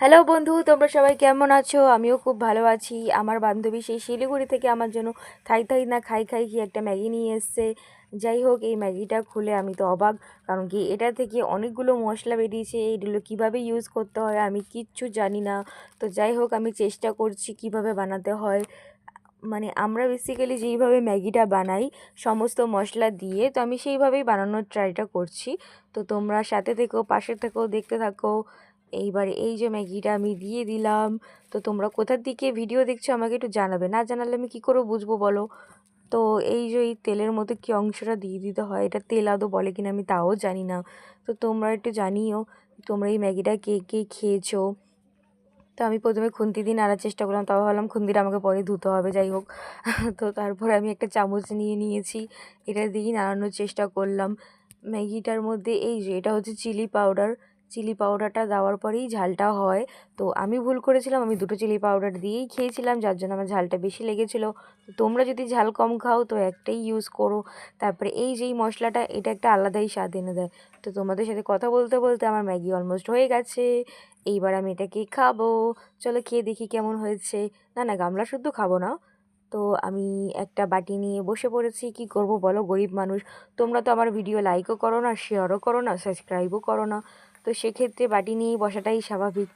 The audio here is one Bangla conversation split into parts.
হ্যালো বন্ধু, তোমরা সবাই কেমন আছো? আমিও খুব ভালো আছি। আমার বান্ধবী সেই শিলিগুড়ি থেকে আমার জন্য থাই থাই না খাই খাই কি একটা ম্যাগি নিয়ে এসছে। যাই হোক, এই ম্যাগিটা খুলে আমি তো অবাক, কারণ কি এটা থেকে অনেকগুলো মশলা বেরিয়েছে। এইগুলো কিভাবে ইউজ করতে হয় আমি কিচ্ছু জানি না। তো যাই হোক, আমি চেষ্টা করছি কিভাবে বানাতে হয়। মানে আমরা বেসিক্যালি যেইভাবে ম্যাগিটা বানাই সমস্ত মশলা দিয়ে, তো আমি সেইভাবেই বানানোর ট্রাইটা করছি। তো তোমরা সাথে থেকো, পাশে থেকো, দেখতে থাকো। এইবারে এই যে ম্যাগিটা আমি দিয়ে দিলাম। তো তোমরা কোথার দিকে ভিডিও দেখছো আমাকে একটু জানাবে, না জানালে আমি কী করে বুঝবো বলো? তো এই যে এই তেলের মধ্যে কী অংশটা দিয়ে দিতে হয়, এটা তেল আদৌ বলে কিনা আমি তাও জানি না। তো তোমরা একটু জানিও তোমরা এই ম্যাগিটা কে কে খেয়েছো। তো আমি প্রথমে খুন্তি দিয়ে নাড়ার চেষ্টা করলাম, তাও ভাবলাম খুন্তিটা আমাকে পরে ধুতে হবে। যাই হোক, তো তারপরে আমি একটা চামচ নিয়ে নিয়েছি, এটা দিয়েই নাড়ানোর চেষ্টা করলাম। ম্যাগিটার মধ্যে এই যে এটা হচ্ছে চিলি পাউডারটা দেওয়ার পরেই ঝালটা হয়। তো আমি ভুল করেছিলাম, আমি দুটো চিলি পাউডার দিয়েই খেয়েছিলাম, যার জন্য আমার ঝালটা বেশি লেগেছিলো। তো তোমরা যদি ঝাল কম খাও তো একটাই ইউজ করো। তারপরে এই যেই মশলাটা, এটা একটা আলাদাই স্বাদ এনে দেয়। তো তোমাদের সাথে কথা বলতে বলতে আমার ম্যাগি অলমোস্ট হয়ে গেছে। এইবার আমি এটাকে খাবো। চলো খেয়ে দেখি কেমন হয়েছে। না না, গামলা শুদ্ধ খাবো না। তো আমি একটা বাটি নিয়ে বসে পড়েছি, কি করব বলো, গরিব মানুষ। তোমরা তো আমার ভিডিও লাইকও করো না, শেয়ারও করো না, সাবস্ক্রাইবও করো না। তো সেক্ষেত্রে বাটি নিয়েই বসাটাই স্বাভাবিক।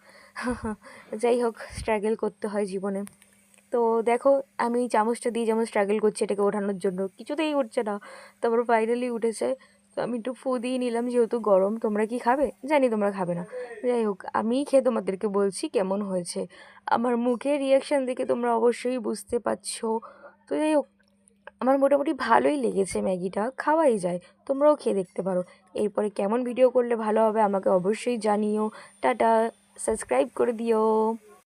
যাই হোক, স্ট্রাগল করতে হয় জীবনে। তো দেখো, আমি চামচটা দিয়ে যেমন স্ট্রাগল করছি এটাকে ওঠানোর জন্য, কিছুতেই উঠছে না। তারপর ফাইনালি উঠেছে। তো আমি একটু ফু দিয়ে নিলাম, যেহেতু গরম। তোমরা কি খাবে? জানি তোমরা খাবে না। যাই হোক, আমিই খেয়ে তোমাদেরকে বলছি কেমন হয়েছে। আমার মুখের রিয়াকশান দেখে তোমরা অবশ্যই বুঝতে পারছো। তো যাই হোক, আমার মোটামুটি ভালোই লেগেছে, ম্যাগিটা খাওয়াই যায়। তোমরাও খেয়ে দেখতে পারো। এরপরে কেমন ভিডিও করলে ভালো হবে আমাকে অবশ্যই জানিও। টাটা, সাবস্ক্রাইব করে দিও।